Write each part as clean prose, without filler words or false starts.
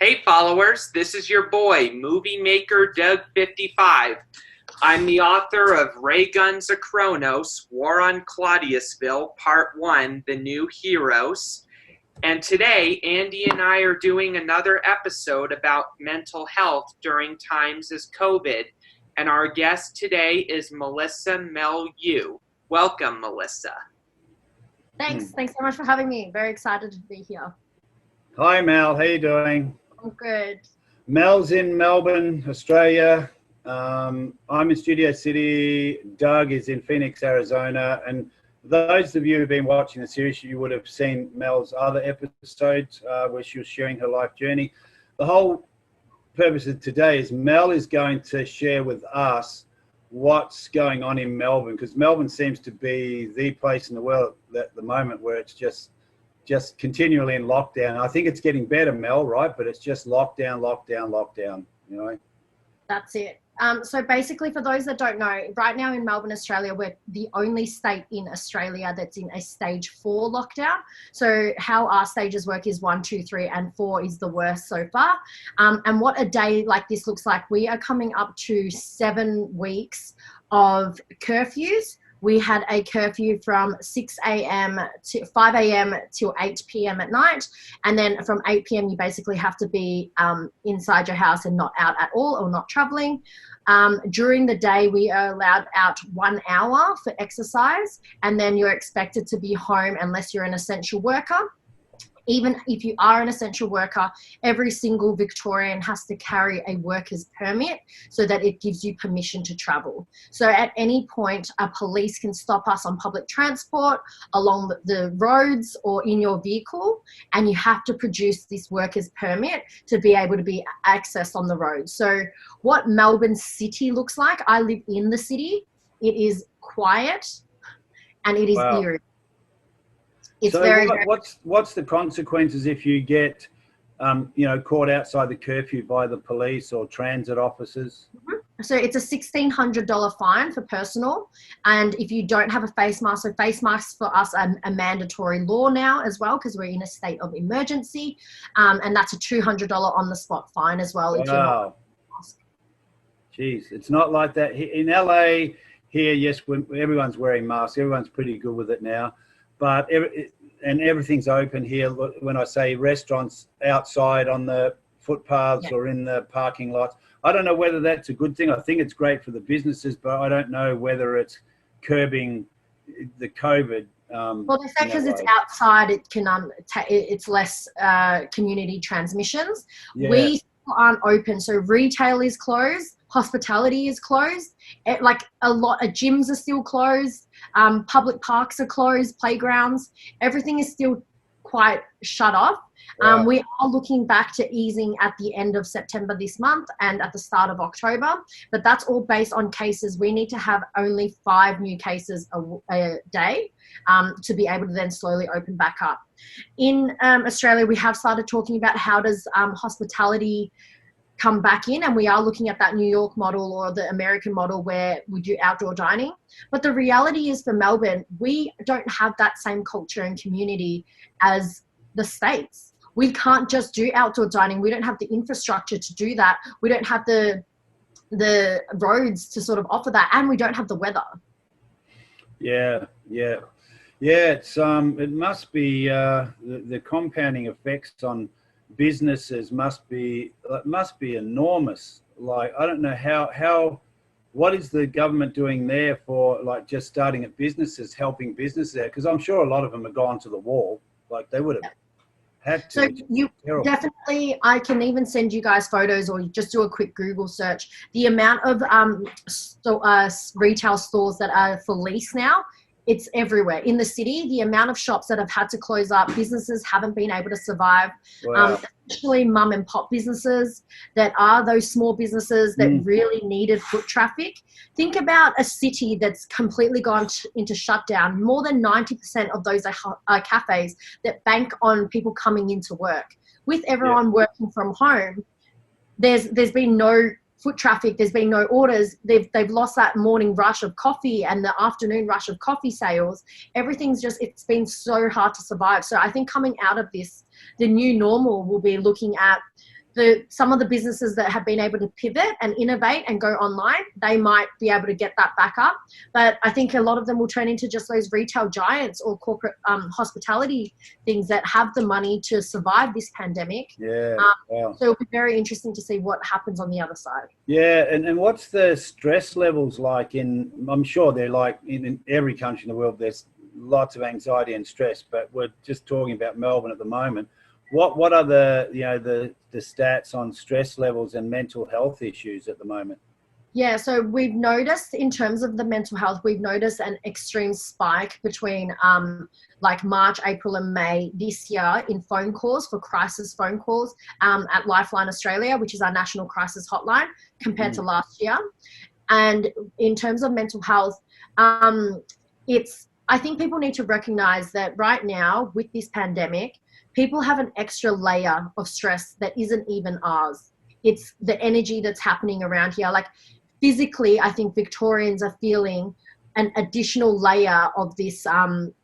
Hey followers, this is your boy, movie maker Doug 55. I'm the author of Ray Guns a Chronos, War on Claudiusville, Part 1, The New Heroes. And today, Andy and I are doing another episode about mental health during times as COVID. And our guest today is Melissa Mel Yu. Welcome, Melissa. Thanks so much for having me. Very excited to be here. Hi Mel, how you doing? I'm good. Mel's in Melbourne, Australia. I'm in Studio City. Doug is in Phoenix, Arizona. And those of you who've been watching the series, you would have seen Mel's other episodes where she was sharing her life journey. The whole purpose of today is Mel is going to share with us what's going on in Melbourne, because Melbourne seems to be the place in the world at the moment where it's just continually in lockdown. I think it's getting better, Mel, right? But it's just lockdown, you know? That's it. So basically, for those that don't know, right now in Melbourne, Australia, we're the only state in Australia that's in a stage 4 lockdown. So how our stages work is 1, 2, 3, and 4 is the worst so far. And what a day like this looks like, we are coming up to 7 weeks of curfews. We had a curfew from 6 a.m. to 5 a.m. till 8 p.m. at night. And then from 8 p.m. you basically have to be inside your house and not out at all, or not traveling. During the day, we are allowed out 1 hour for exercise, and then you're expected to be home unless you're an essential worker. Even if you are an essential worker, every single Victorian has to carry a worker's permit so that it gives you permission to travel. So at any point, a police can stop us on public transport, along the roads, or in your vehicle, and you have to produce this worker's permit to be able to be accessed on the road. So what Melbourne City looks like, I live in the city, it is quiet and it is eerie. It's so what's the consequences if you get, caught outside the curfew by the police or transit officers? So it's a $1,600 fine for personal, and if you don't have a face mask, so face masks for us are a mandatory law now as well, because we're in a state of emergency, and that's a $200 on the spot fine as well. If you're not Jeez, it's not like that in LA. Here, yes, when everyone's wearing masks, everyone's pretty good with it now. But everything's open here. When I say restaurants outside on the footpaths or in the parking lots, I don't know whether that's a good thing. I think it's great for the businesses, but I don't know whether it's curbing the COVID. Well, they say because it's outside, it can it's less community transmissions. Yeah. We aren't open, so retail is closed, hospitality is closed, like a lot of gyms are still closed, public parks are closed, playgrounds, everything is still quite shut off. Wow. We are looking back to easing at the end of September this month and at the start of October, but that's all based on cases. We need to have only 5 new cases a day to be able to then slowly open back up. In Australia, we have started talking about how does hospitality come back in, and we are looking at that New York model or the American model where we do outdoor dining. But the reality is, for Melbourne, we don't have that same culture and community as the States. We can't just do outdoor dining. We don't have the infrastructure to do that. We don't have the roads to sort of offer that, and we don't have the weather. Yeah. It's it must be the compounding effects on businesses must be enormous. Like, I don't know how what is the government doing there for, like, just starting at businesses, helping businesses there? Because I'm sure a lot of them have gone to the wall. Like, they would have had to. So you definitely, I can even send you guys photos, or just do a quick Google search. The amount of retail stores that are for lease now, it's everywhere. In the city, the amount of shops that have had to close up, businesses haven't been able to survive. Wow. Especially mum and pop businesses that are those small businesses that really needed foot traffic. Think about a city that's completely gone into shutdown. More than 90% of those are cafes that bank on people coming into work. With everyone working from home, there's been no foot traffic, there's been no orders, they've lost that morning rush of coffee and the afternoon rush of coffee sales. Everything's just, it's been so hard to survive. So I think coming out of this, the new normal will be looking at some of the businesses that have been able to pivot and innovate and go online, they might be able to get that back up. But I think a lot of them will turn into just those retail giants or corporate hospitality things that have the money to survive this pandemic. Yeah. Wow. So it'll be very interesting to see what happens on the other side. Yeah. And what's the stress levels like I'm sure they're like in every country in the world, there's lots of anxiety and stress, but we're just talking about Melbourne at the moment. What are the stats on stress levels and mental health issues at the moment? Yeah, so we've noticed in terms of the mental health, we've noticed an extreme spike between like March, April and May this year in phone calls for crisis phone calls at Lifeline Australia, which is our national crisis hotline, compared to last year. And in terms of mental health, I think people need to recognize that right now with this pandemic, people have an extra layer of stress that isn't even ours. It's the energy that's happening around here. Like physically, I think Victorians are feeling an additional layer of this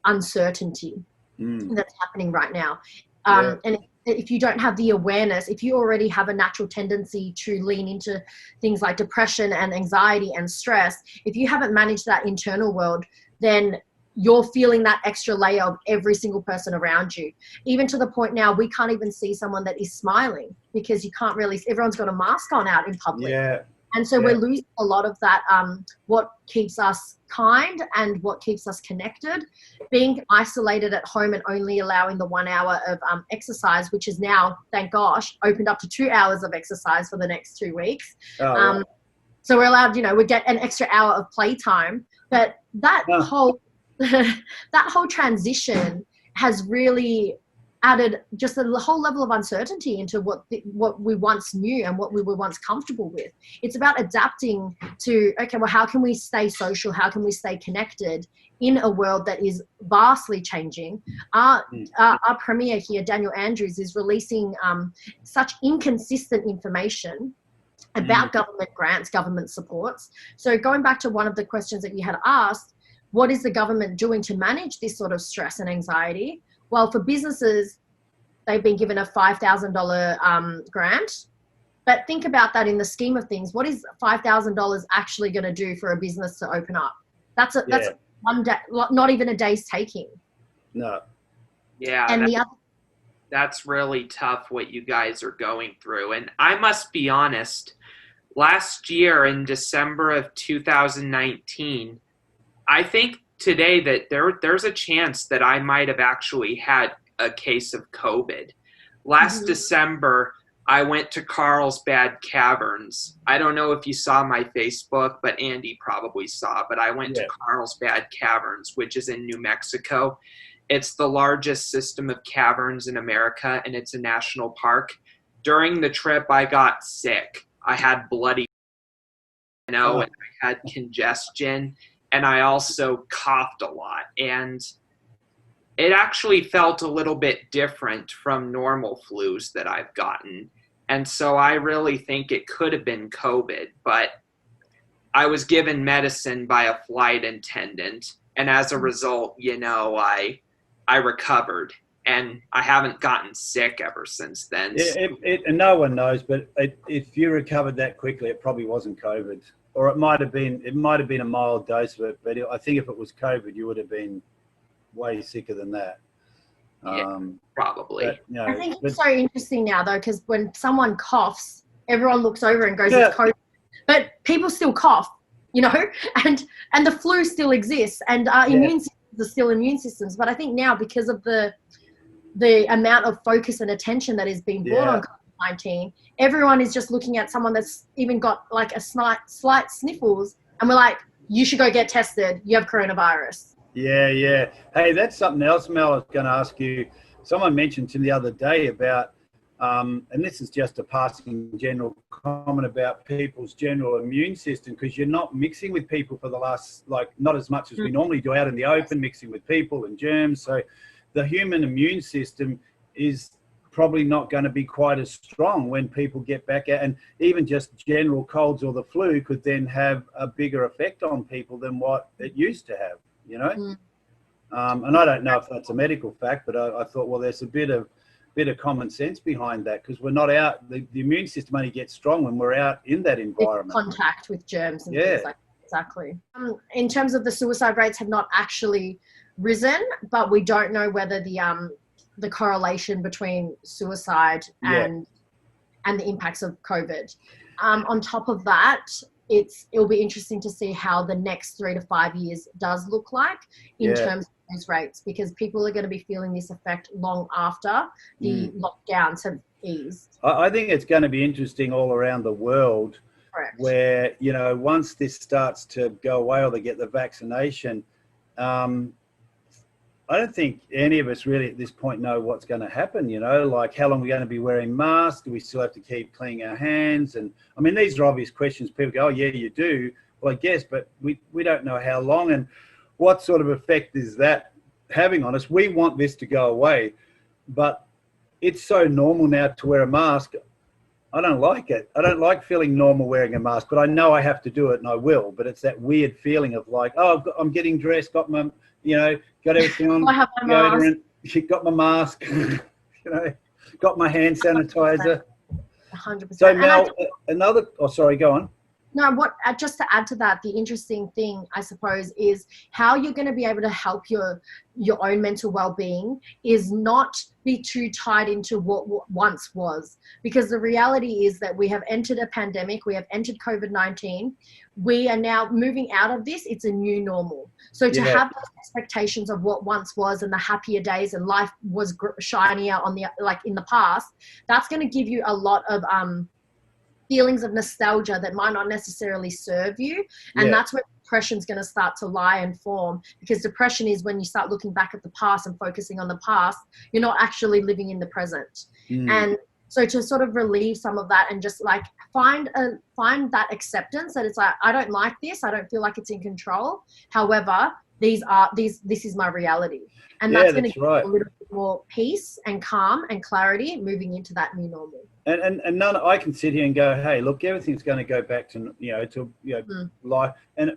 uncertainty that's happening right now. And if you don't have the awareness, if you already have a natural tendency to lean into things like depression and anxiety and stress, if you haven't managed that internal world, then you're feeling that extra layer of every single person around you. Even to the point now, we can't even see someone that is smiling because you can't really, everyone's got a mask on out in public. Yeah. And so we're losing a lot of that, what keeps us kind and what keeps us connected. Being isolated at home and only allowing the 1 hour of exercise, which is now, thank gosh, opened up to 2 hours of exercise for the next 2 weeks. So we're allowed, we get an extra hour of playtime. But that whole transition has really added just a whole level of uncertainty into what we once knew and what we were once comfortable with. It's about adapting to, okay, well, how can we stay social? How can we stay connected in a world that is vastly changing? Our premier here, Daniel Andrews, is releasing such inconsistent information about government grants, government supports. So going back to one of the questions that you had asked, what is the government doing to manage this sort of stress and anxiety? Well, for businesses, they've been given a $5,000 grant. But think about that in the scheme of things. What is $5,000 actually going to do for a business to open up? That's one day, not even a day's taking. No. Yeah. And that's really tough what you guys are going through. And I must be honest, last year in December of 2019, I think today that there's a chance that I might have actually had a case of COVID. Last December, I went to Carlsbad Caverns. I don't know if you saw my Facebook, but Andy probably saw. But I went to Carlsbad Caverns, which is in New Mexico. It's the largest system of caverns in America, and it's a national park. During the trip, I got sick. I had bloody, and I had congestion. And I also coughed a lot. And it actually felt a little bit different from normal flus that I've gotten. And so I really think it could have been COVID. But I was given medicine by a flight attendant. And as a result, I recovered. And I haven't gotten sick ever since then. And no one knows, but if you recovered that quickly, it probably wasn't COVID. Or it might have been a mild dose of it, but I think if it was COVID, you would have been way sicker than that. Probably. But, I think it's so interesting now, though, because when someone coughs, everyone looks over and goes, it's COVID. But people still cough, and the flu still exists, and our immune systems are still immune systems. But I think now, because of the amount of focus and attention that is being brought on COVID-19, everyone is just looking at someone that's even got like a slight sniffles, and we're like, you should go get tested. You have coronavirus. Yeah. Hey, that's something else, Mel, I was going to ask you. Someone mentioned to me the other day about, and this is just a passing general comment about people's general immune system, because you're not mixing with people for the last, not as much as we normally do out in the open, mixing with people and germs. So the human immune system is probably not going to be quite as strong when people get back out, and even just general colds or the flu could then have a bigger effect on people than what it used to have, And I don't know if that's a medical fact, but I thought, well, there's a bit of bit of common sense behind that, because we're not out. The immune system only gets strong when we're out in that environment. Contact with germs and things like that. Exactly. In terms of the suicide rates have not actually risen, but we don't know whether the correlation between suicide and the impacts of COVID. On top of that, it'll be interesting to see how the next 3 to 5 years does look like in terms of those rates, because people are going to be feeling this effect long after the lockdowns have eased. I think it's going to be interesting all around the world. Correct. Where, you know, once this starts to go away or they get the vaccination, I don't think any of us really at this point know what's going to happen, you know, like how long we're going to be wearing masks. Do we still have to keep cleaning our hands? And I mean, these are obvious questions. People go, oh, yeah, you do. Well, I guess, but we don't know how long and what sort of effect is that having on us. We want this to go away, but it's so normal now to wear a mask. I don't like it. I don't like feeling normal wearing a mask, but I know I have to do it and I will. But it's that weird feeling of like, oh, I'm getting dressed, got my, you know, got everything on. I have my mask. Got my mask, you know, got my hand sanitizer. 100%. So Mel, go on. No, just to add to that, the interesting thing, I suppose, is how you're going to be able to help your own mental well-being is not be too tied into what once was. Because the reality is that we have entered a pandemic, we have entered COVID-19, we are now moving out of this, it's a new normal. So to have those expectations of what once was and the happier days and life was shinier in the past, that's going to give you a lot of feelings of nostalgia that might not necessarily serve you. And that's where depression's going to start to lie and form, because depression is when you start looking back at the past and focusing on the past, you're not actually living in the present. And so to sort of relieve some of that and just like find that acceptance that it's like, I don't like this, I don't feel like it's in control. However, this is my reality. And that's going to give you a little bit more peace and calm and clarity moving into that new normal. And I can sit here and go, hey, look, everything's going to go back to life.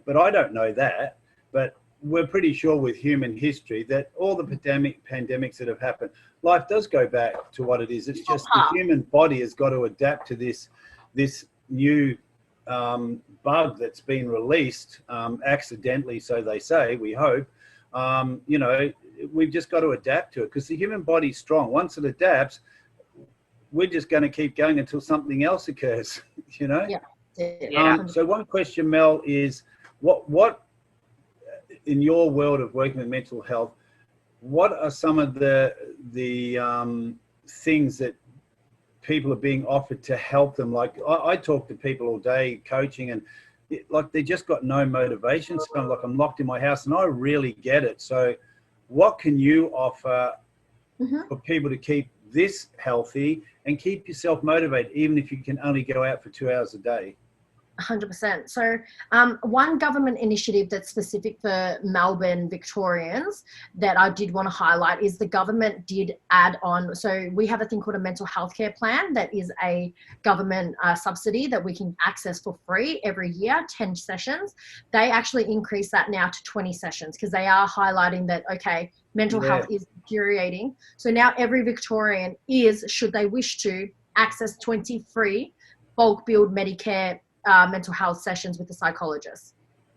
But I don't know that. But we're pretty sure with human history that all the pandemics that have happened, life does go back to what it is. It's just the human body has got to adapt to this new bug that's been released accidentally, so they say. We hope. We've just got to adapt to it because the human body's strong. Once it adapts, we're just going to keep going until something else occurs, you know? So one question, Mel, is what in your world of working with mental health, what are some of the things that people are being offered to help them? Like I talk to people all day coaching and they just got no motivation. So I'm like, I'm locked in my house and I really get it. So what can you offer for people to keep this healthy and keep yourself motivated, even if you can only go out for 2 hours a day? 100%. So one government initiative that's specific for Melbourne Victorians that I did want to highlight is the government did add on. So we have a thing called a mental health care plan that is a government subsidy that we can access for free every year, 10 sessions. They actually increased that now to 20 sessions because they are highlighting that, okay, mental health is deteriorating. So now every Victorian should they wish to, access 20 free bulk billed Medicare mental health sessions with a psychologist.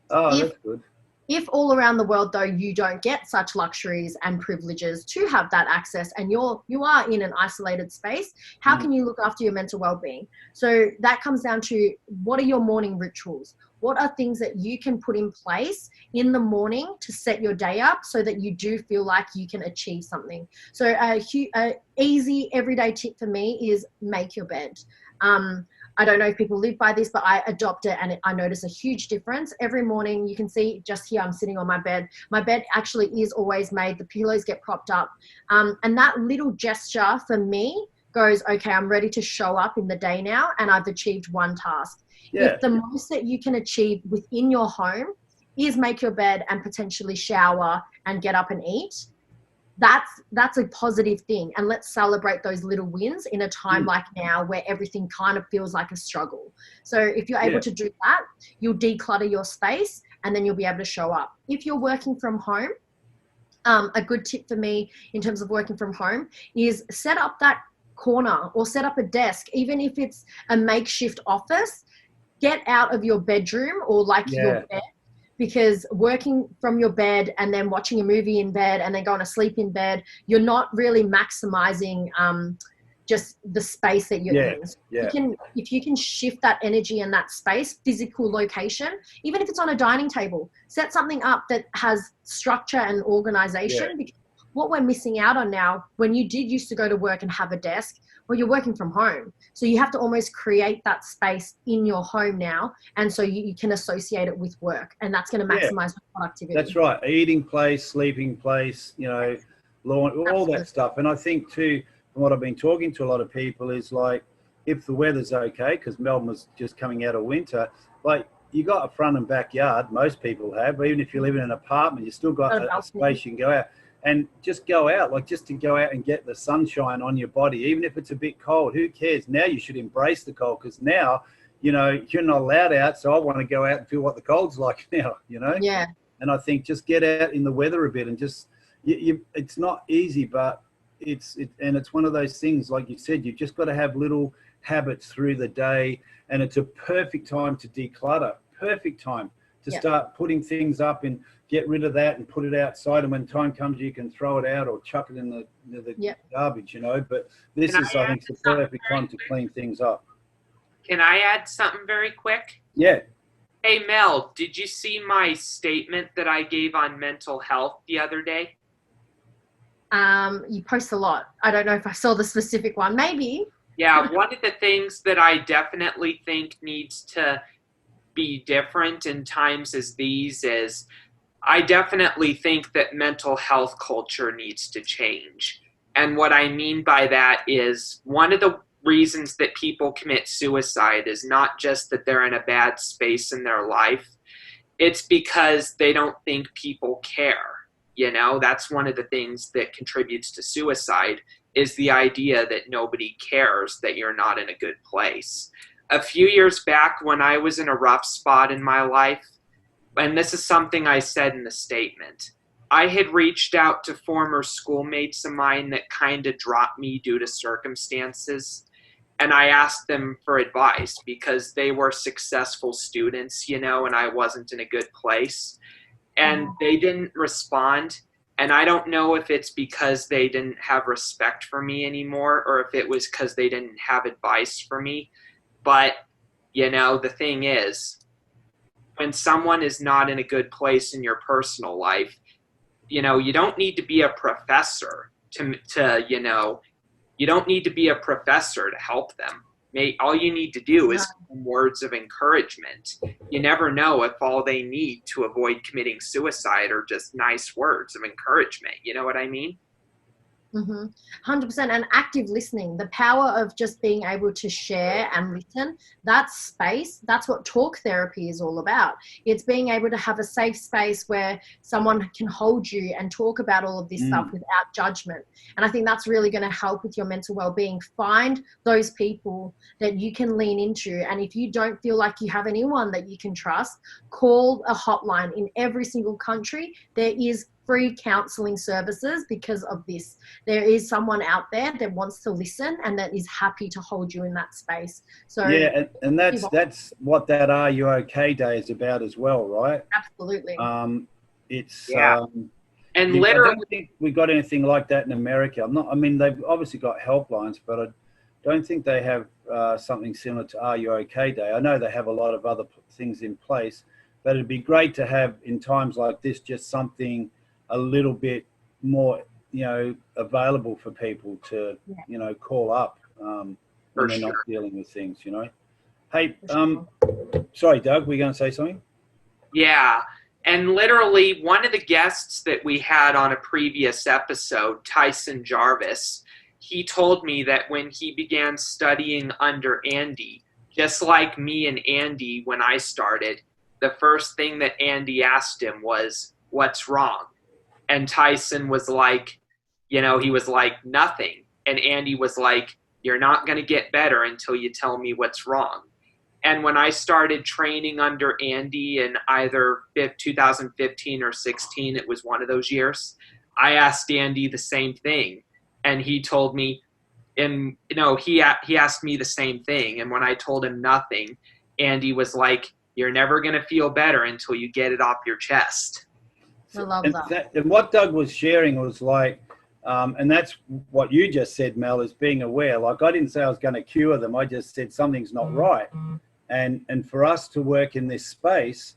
That's good. If all around the world, though, you don't get such luxuries and privileges to have that access and you are in an isolated space, how can you look after your mental well-being? So that comes down to, what are your morning rituals? What are things that you can put in place in the morning to set your day up so that you do feel like you can achieve something? So a easy everyday tip for me is make your bed. I don't know if people live by this, but I adopt it and I notice a huge difference. Every morning, you can see just here, I'm sitting on my bed. My bed actually is always made. The pillows get propped up. And that little gesture for me goes, okay, I'm ready to show up in the day now and I've achieved one task. If the most that you can achieve within your home is make your bed and potentially shower and get up and eat, that's a positive thing. And let's celebrate those little wins in a time like now where everything kind of feels like a struggle. So if you're able to do that, you'll declutter your space and then you'll be able to show up. If you're working from home, A good tip for me in terms of working from home is set up that corner or set up a desk, even if it's a makeshift office. Get out of your bedroom or like your bed, because working from your bed and then watching a movie in bed and then going to sleep in bed, you're not really maximizing just the space that you're in. So if you can shift that energy and that space, physical location, even if it's on a dining table, set something up that has structure and organization. Because what we're missing out on now, when you did used to go to work and have a desk, well, you're working from home. So you have to almost create that space in your home now. And so you can associate it with work, and that's going to maximize productivity. That's right. Eating place, sleeping place, you know, lawn, all that stuff. And I think too, from what I've been talking to a lot of people is like, if the weather's okay, because Melbourne was just coming out of winter, like you got a front and backyard, most people have, even if you live in an apartment, you still got a space you can go out. And just go out, like just to go out and get the sunshine on your body, even if it's a bit cold, who cares? Now you should embrace the cold, because now, you know, you're not allowed out. So I want to go out and feel what the cold's like now, you know? Yeah. And I think just get out in the weather a bit and just, it's not easy, but it's one of those things, like you said, you've just got to have little habits through the day, and it's a perfect time to declutter, perfect time to start putting things up and get rid of that and put it outside. And when time comes, you can throw it out or chuck it in the garbage, you know. But this is, I think, the perfect time to clean things up. Can I add something very quick? Yeah. Hey, Mel, did you see my statement that I gave on mental health the other day? You post a lot. I don't know if I saw the specific one. Maybe. Yeah, one of the things that I definitely think needs to be different in times as these is, I definitely think that mental health culture needs to change. And what I mean by that is, one of the reasons that people commit suicide is not just that they're in a bad space in their life. It's because they don't think people care. You know, that's one of the things that contributes to suicide, is the idea that nobody cares that you're not in a good place. A few years back, when I was in a rough spot in my life, and this is something I said in the statement, I had reached out to former schoolmates of mine that kind of dropped me due to circumstances. And I asked them for advice because they were successful students, you know, and I wasn't in a good place. And they didn't respond. And I don't know if it's because they didn't have respect for me anymore, or if it was because they didn't have advice for me. But, you know, the thing is, when someone is not in a good place in your personal life, you know, you don't need to be a professor to you know, you don't need to be a professor to help them. All you need to do is words of encouragement. You never know if all they need to avoid committing suicide are just nice words of encouragement. You know what I mean? 100%. And active listening, the power of just being able to share and listen, that space, that's what talk therapy is all about. It's being able to have a safe space where someone can hold you and talk about all of this stuff without judgment. And I think that's really going to help with your mental well-being. Find those people that you can lean into. And if you don't feel like you have anyone that you can trust, call a hotline. In every single country, there is free counseling services because of this. There is someone out there that wants to listen and that is happy to hold you in that space. So yeah, and that's what that Are You OK Day is about as well, right? Absolutely. It's and literally, I don't think we got anything like that in America. I mean, they've obviously got helplines, but I don't think they have something similar to Are You OK Day. I know they have a lot of other things in place, but it'd be great to have in times like this just something a little bit more, you know, available for people to, you know, call up when they're not dealing with things, you know. Hey, sorry, Doug, were you going to say something? Yeah. And literally, one of the guests that we had on a previous episode, Tyson Jarvis, he told me that when he began studying under Andy, just like me and Andy when I started, the first thing that Andy asked him was, "What's wrong?" And Tyson was like, you know, he was like, "Nothing." And Andy was like, "You're not going to get better until you tell me what's wrong." And when I started training under Andy in either 2015 or 16, it was one of those years, I asked Andy the same thing, and he told me, and he asked me the same thing. And when I told him nothing, Andy was like, "You're never going to feel better until you get it off your chest." I love that. And what Doug was sharing was like, and that's what you just said, Mel, is being aware. Like, I didn't say I was going to cure them. I just said something's not right. And for us to work in this space,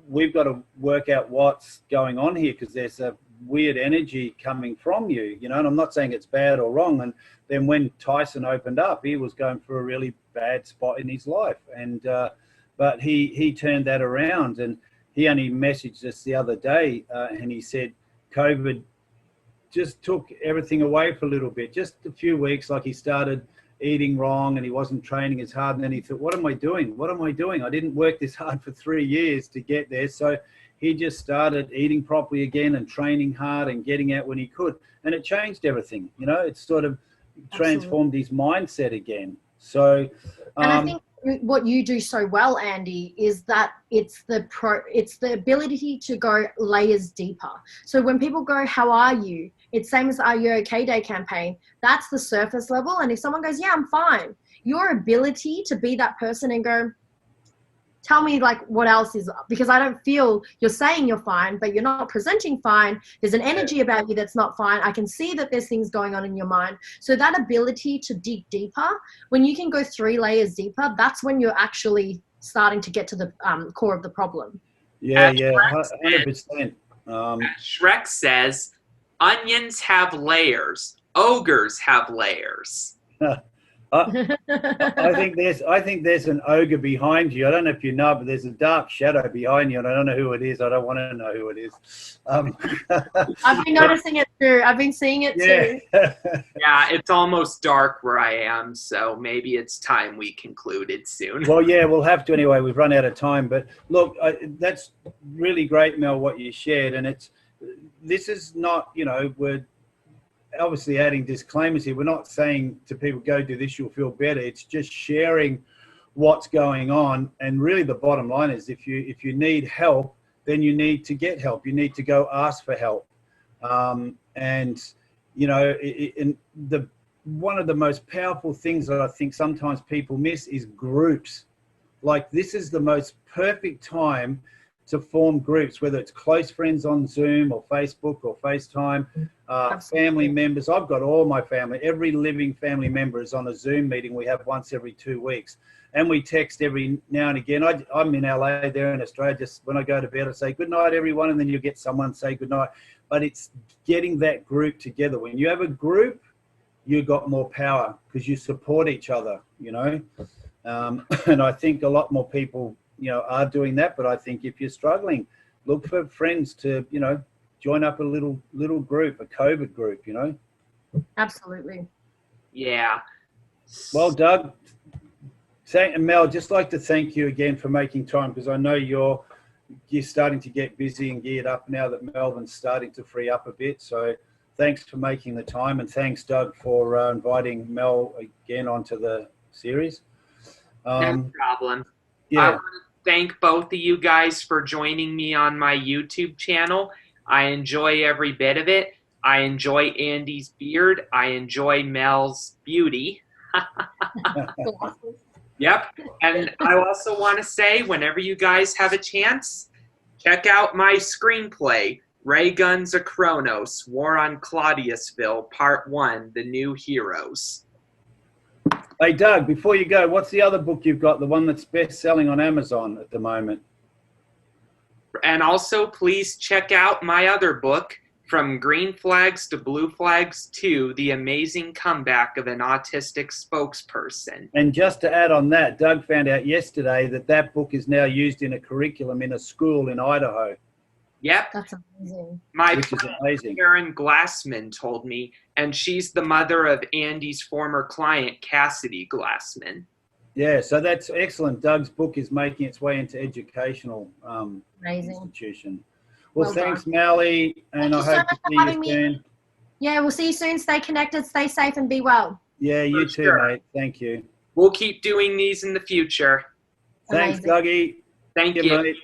we've got to work out what's going on here, because there's a weird energy coming from you, and I'm not saying it's bad or wrong. And then when Tyson opened up, he was going through a really bad spot in his life. And, but he turned that around, and he only messaged us the other day, and he said, COVID just took everything away for a little bit, just a few weeks. Like, he started eating wrong and he wasn't training as hard. And then he thought, what am I doing? What am I doing? I didn't work this hard for 3 years to get there. So he just started eating properly again and training hard and getting out when he could. And it changed everything. It sort of transformed his mindset again. So, and I think what you do so well, Andy, is that it's the ability to go layers deeper. So when people go, how are you? It's same as Are You Okay Day campaign. That's the surface level. And if someone goes, yeah, I'm fine, your ability to be that person and go, tell me like what else is up, because I don't feel you're saying you're fine, but you're not presenting fine. There's an energy about you that's not fine. I can see that there's things going on in your mind. So that ability to dig deeper, when you can go 3 layers deeper, that's when you're actually starting to get to the core of the problem. Yeah, 100%. Shrek says, onions have layers. Ogres have layers. I think there's an ogre behind you. I don't know if you know, but there's a dark shadow behind you, and I don't know who it is. I don't want to know who it is. I've been noticing it too. I've been seeing it too. Yeah, it's almost dark where I am, so maybe it's time we concluded soon. Well, yeah, we'll have to anyway. We've run out of time. But look, that's really great, Mel, what you shared. And this is not, we're obviously adding disclaimers here. We're not saying to people, go do this, you'll feel better. It's just sharing what's going on. And really the bottom line is, if you need help, then you need to get help. You need to go ask for help. One of the most powerful things that I think sometimes people miss is groups. Like, this is the most perfect time to form groups, whether it's close friends on Zoom or Facebook or FaceTime, family members. I've got all my family, every living family member is on a Zoom meeting we have once every 2 weeks. And we text every now and again. I'm in LA, they're in Australia. Just when I go to bed, I say, good night, everyone. And then you get someone say good night. But it's getting that group together. When you have a group, you've got more power because you support each other, and I think a lot more people are doing that. But I think if you're struggling, look for friends to, join up a little group, a COVID group, Absolutely. Yeah. Well, Doug, and Mel, just like to thank you again for making time, because I know you're starting to get busy and geared up now that Melbourne's starting to free up a bit. So thanks for making the time, and thanks, Doug, for inviting Mel again onto the series. No problem. Yeah. I want to thank both of you guys for joining me on my YouTube channel. I enjoy every bit of it. I enjoy Andy's beard. I enjoy Mel's beauty. Yep. And I also want to say, whenever you guys have a chance, check out my screenplay, Ray Guns a Kronos, War on Claudiusville, Part 1, The New Heroes. Hey, Doug, before you go, what's the other book you've got, the one that's best-selling on Amazon at the moment? And also, please check out my other book, From Green Flags to Blue Flags 2, The Amazing Comeback of an Autistic Spokesperson. And just to add on that, Doug found out yesterday that book is now used in a curriculum in a school in Idaho. Yep. That's amazing. My Which is amazing. Karen Glassman told me, and she's the mother of Andy's former client, Cassidy Glassman. Yeah, so that's excellent. Doug's book is making its way into educational institution. Well, thanks, Melly, and I hope to see you soon. Yeah, we'll see you soon. Stay connected, stay safe, and be well. Yeah, you too, mate. Thank you. We'll keep doing these in the future. Thanks, Dougie. Thank you. Mate.